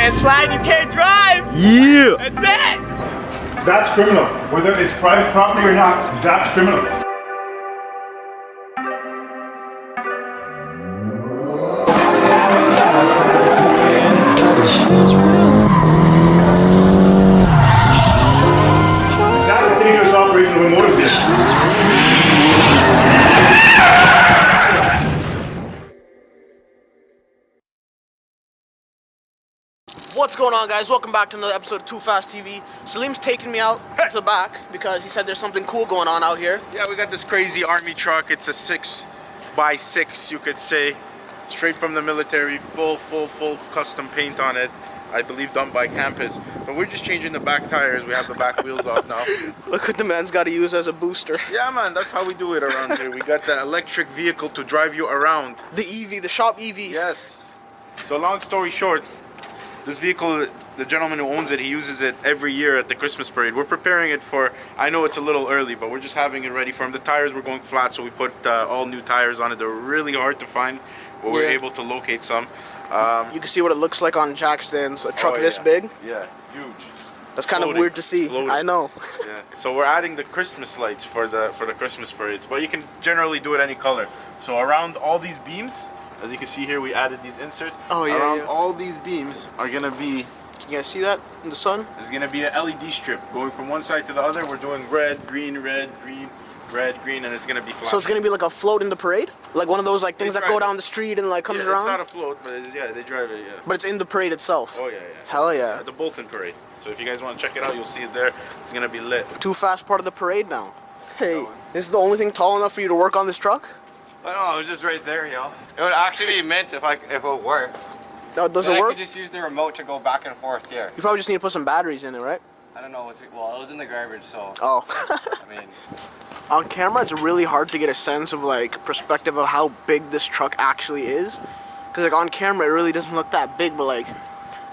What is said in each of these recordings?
can't slide, you can't drive. Yeah. That's it. That's criminal. Whether it's private property or not, that's criminal. That's a dangerous operation of a motor vehicle. What's going on, guys? Welcome back to another episode of TooFast TV. Salim's taking me out to the back because he said there's something cool going on out here. Yeah, we got this crazy army truck. It's a 6x6, you could say, straight from the military. Full custom paint on it. I believe done by Campus. But we're just changing the back tires. We have the back wheels off now. Look what the man's got to use as a booster. Yeah, man, that's how we do it around here. We got the electric vehicle to drive you around. The EV, the shop EV. Yes. So long story short, this vehicle, the gentleman who owns it, he uses it every year at the Christmas parade. We're preparing it for, I know it's a little early, but we're just having it ready for him. The tires were going flat, so we put all new tires on it. They're really hard to find, but we're able to locate some. You can see what it looks like on jack stands. A truck this big. Yeah, huge. That's kind of weird to see. Floating. I know. Yeah. So we're adding the Christmas lights for the Christmas parades, but you can generally do it any color. So around all these beams, as you can see here, we added these inserts. Oh yeah. Around all these beams are gonna be. Can you guys see that in the sun? There's gonna be an LED strip going from one side to the other. We're doing red, green, red, green, red, green, and it's gonna be flashing. So it's gonna be like a float in the parade, like one of those like things that go down the street and like comes around. It's not a float, but yeah, they drive it. Yeah. But it's in the parade itself. Oh yeah. Hell yeah. At the Bolton Parade. So if you guys want to check it out, you'll see it there. It's gonna be lit. TooFast part of the parade now. Hey, this is the only thing tall enough for you to work on this truck? Oh, it was just right there, yo. It would actually be mint if it worked. No, does it I work? could just use the remote to go back and forth here. You probably just need to put some batteries in it, right? I don't know what's it. Well, it was in the garbage, so. Oh. I mean. On camera, it's really hard to get a sense of like perspective of how big this truck actually is. Cause like on camera, it really doesn't look that big, but like,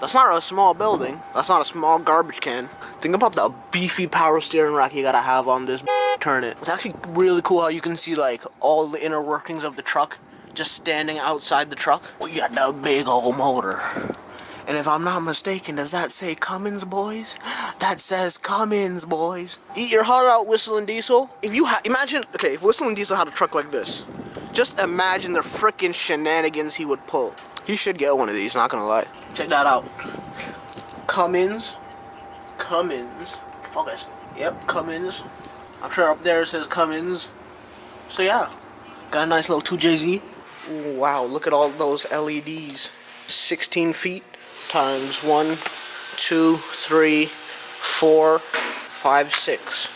that's not a small building. That's not a small garbage can. Think about the beefy power steering rack you gotta have on this. Turn it. It's actually really cool how you can see like all the inner workings of the truck just standing outside the truck. We got that big old motor. And if I'm not mistaken, does that say Cummins, boys? That says Cummins, boys. Eat your heart out, Whistle and Diesel. If you imagine, okay, if Whistle and Diesel had a truck like this, just imagine the frickin' shenanigans he would pull. He should get one of these, not gonna lie. Check that out. Cummins. Focus. Yep, Cummins. I'm sure up there it says Cummins. So yeah, got a nice little 2JZ. Ooh, wow, look at all those LEDs. 16 feet times 1, 2, 3, 4, 5, 6.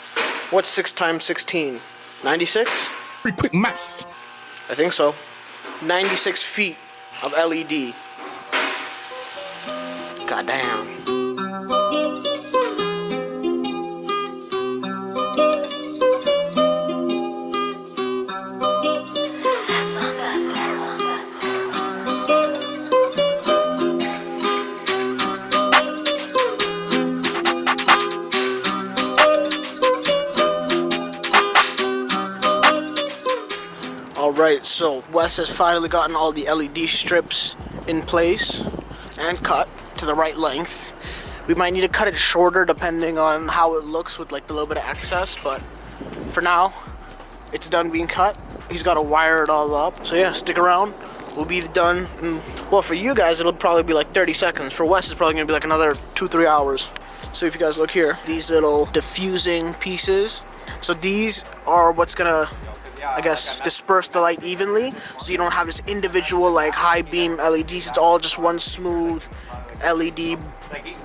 What's 6 times 16? 96? Pretty quick maths. I think so. 96 feet of LED. Goddamn. Alright, so Wes has finally gotten all the LED strips in place and cut to the right length. We might need to cut it shorter depending on how it looks with like the little bit of excess, but for now, it's done being cut. He's got to wire it all up. So yeah, stick around. We'll be done. Well, for you guys, it'll probably be like 30 seconds. For Wes, it's probably going to be like another 2-3 hours. So if you guys look here, these little diffusing pieces. So these are what's going to, I guess, disperse the light evenly, so you don't have this individual like high beam LEDs. It's all just one smooth LED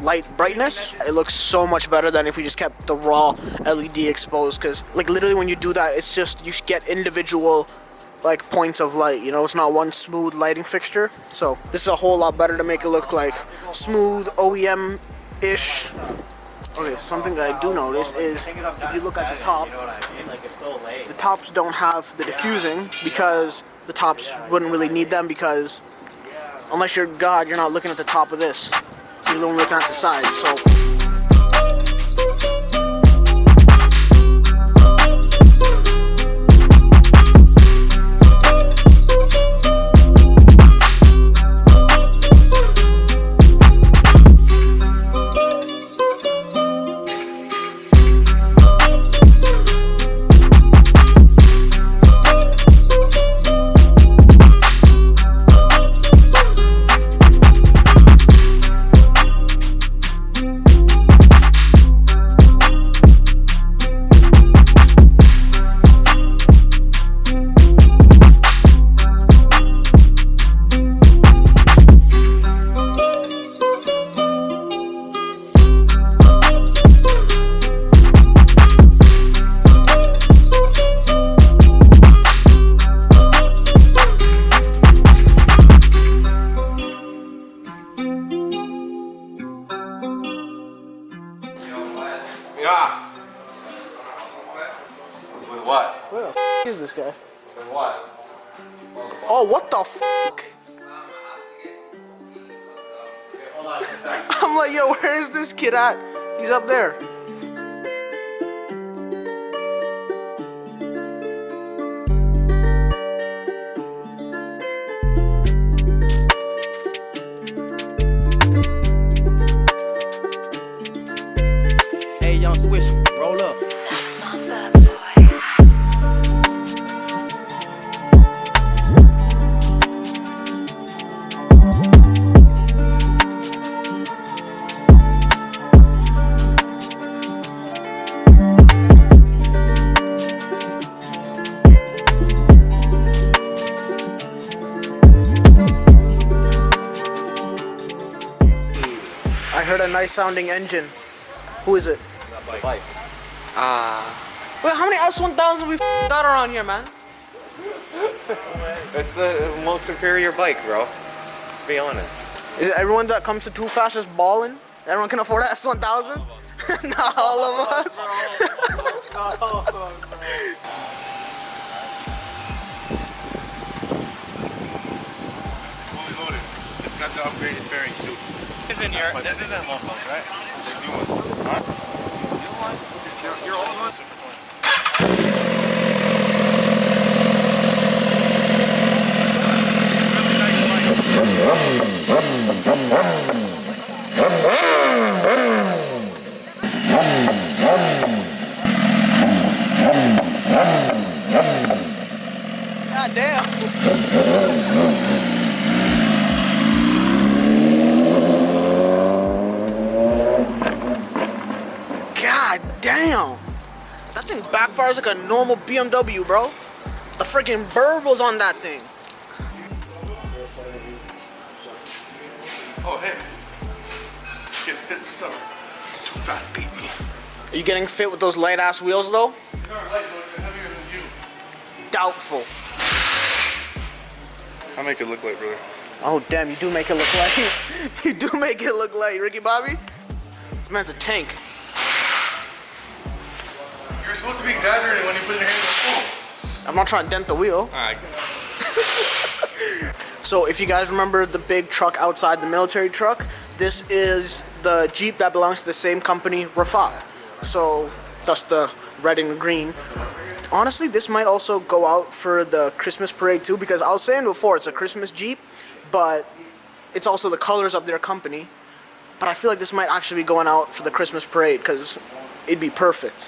light brightness. It looks so much better than if we just kept the raw LED exposed, because like literally when you do that, it's just, you get individual like points of light, you know, it's not one smooth lighting fixture. So this is a whole lot better to make it look like smooth OEM-ish. Okay, something that I do notice is if you look at the top, the tops don't have the diffusing because the tops wouldn't really need them, because unless you're God, you're not looking at the top of this. You're only looking at the side, so. With what? Where the is this guy? With what? Oh, what the f? Okay, hold on a second. I'm like, yo, where is this kid at? He's up there. Hey, young Swish, roll up. That's my bad boy. I heard a nice sounding engine. Who is it? Bike. Wait, how many S1000 we got around here, man? It's the most superior bike, bro. Let's be honest. Is it everyone that comes to TooFast just balling? Everyone can afford an S1000? Not all of us. Fully loaded. It's got the upgraded fairings too. This isn't locals, right? The new ones. Huh? New one? Your old one? God damn. God damn. That thing backfires like a normal BMW, bro. The freaking bird was on that thing. Oh, hey. Get fit for summer. Too fast beat me. Are you getting fit with those light ass wheels though? Doubtful. I'll make it look like, brother. Oh damn, you do make it look like you do make it look like Ricky Bobby. This man's a tank. You're supposed to be exaggerating when you put your hand on the phone. I'm not trying to dent the wheel. Alright. So if you guys remember the big truck outside the military truck, this is the Jeep that belongs to the same company, Rafat. So thus the red and green. Honestly, this might also go out for the Christmas parade too, because I was saying before, it's a Christmas Jeep, but it's also the colors of their company. But I feel like this might actually be going out for the Christmas parade because it'd be perfect.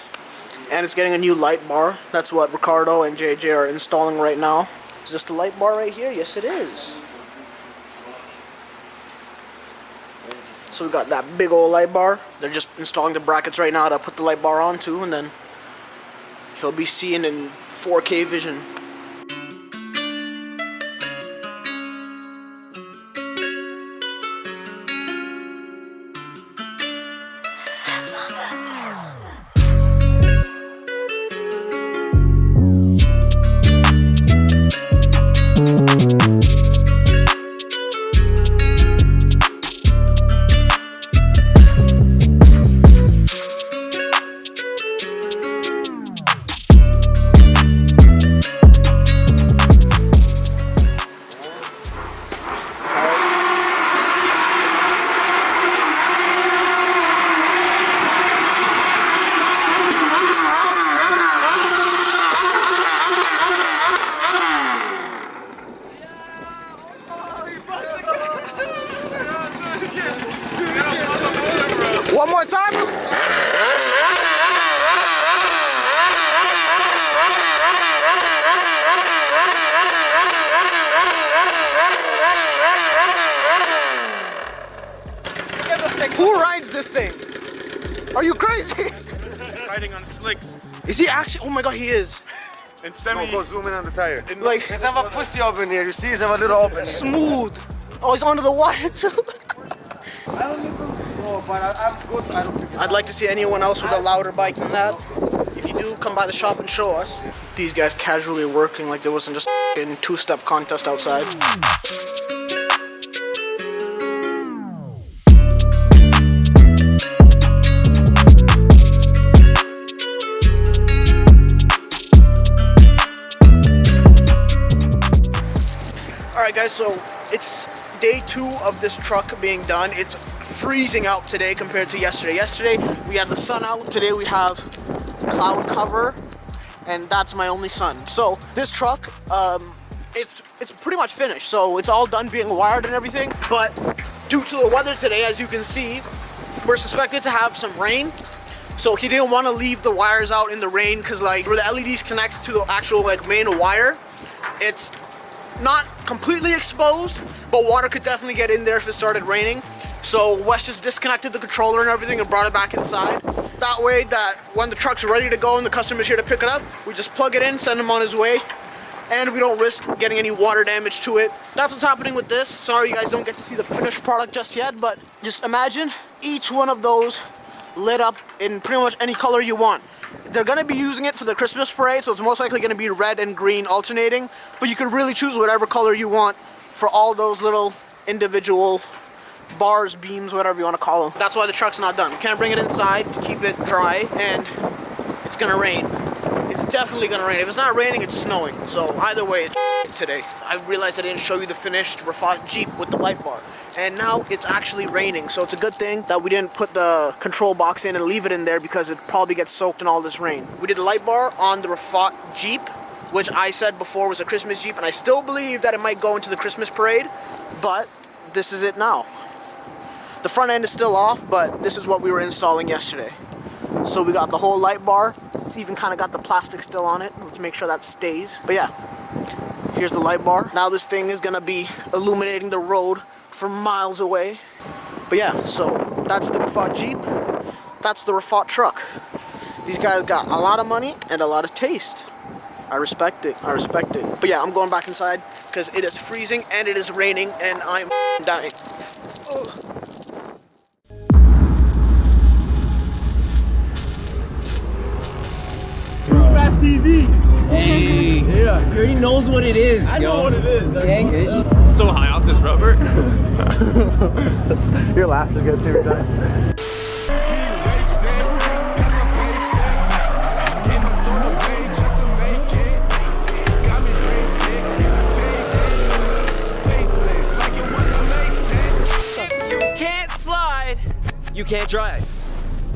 And it's getting a new light bar. That's what Ricardo and JJ are installing right now. Is this the light bar right here? Yes, it is. So we got that big old light bar. They're just installing the brackets right now to put the light bar onto, and then he'll be seeing in 4K vision. That's my bad boy. One more time. Who rides this thing? Are you crazy? Riding on slicks. Is he actually? Oh my god, he is. And semi. Go zoom in on the tire. Like Let's have a pussy open here. You see, it's a little open. smooth. Oh, he's onto the wire too. I don't need to. No, but I'm good. I don't think I'd like to see anyone else with a louder bike than that. If you do, come by the shop and show us. These guys casually working like there wasn't just a two-step contest outside. Alright guys, so it's day 2 of this truck being done. It's freezing out today compared to yesterday. Yesterday we had the sun out, today we have cloud cover, and that's my only sun. So this truck, it's pretty much finished. So it's all done being wired and everything, but due to the weather today, as you can see, we're suspected to have some rain. So he didn't want to leave the wires out in the rain because like where the LEDs connect to the actual like main wire, it's not completely exposed, but water could definitely get in there if it started raining. So Wes just disconnected the controller and everything and brought it back inside. That way that when the truck's ready to go and the customer's here to pick it up, we just plug it in, send him on his way, and we don't risk getting any water damage to it. That's what's happening with this. Sorry you guys don't get to see the finished product just yet, but just imagine each one of those lit up in pretty much any color you want. They're gonna be using it for the Christmas parade, so it's most likely gonna be red and green alternating, but you can really choose whatever color you want for all those little individual bars, beams, whatever you wanna call them. That's why the truck's not done. You can't bring it inside to keep it dry, and it's gonna rain. It's definitely gonna rain. If it's not raining, it's snowing. So either way, it's today. I realized I didn't show you the finished Rafat Jeep with the light bar. And now it's actually raining, so it's a good thing that we didn't put the control box in and leave it in there because it probably gets soaked in all this rain. We did the light bar on the Rafat Jeep, which I said before was a Christmas Jeep, and I still believe that it might go into the Christmas parade, but this is it now. The front end is still off, but this is what we were installing yesterday. So we got the whole light bar. It's even kind of got the plastic still on it. Let's make sure that stays. But yeah, here's the light bar. Now this thing is gonna be illuminating the road from miles away. But yeah, so that's the Rafat Jeep. That's the Rafat truck. These guys got a lot of money and a lot of taste. I respect it. I respect it. But yeah, I'm going back inside because it is freezing and it is raining and I'm dying. Ugh. TooFast TV. Hey, Yeah. he already knows what it is. I know what it is. Yankish. So high off this rubber. Your laugh is gonna see me die. You can't slide. You can't drive.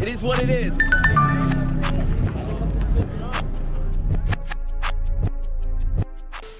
It is what it is.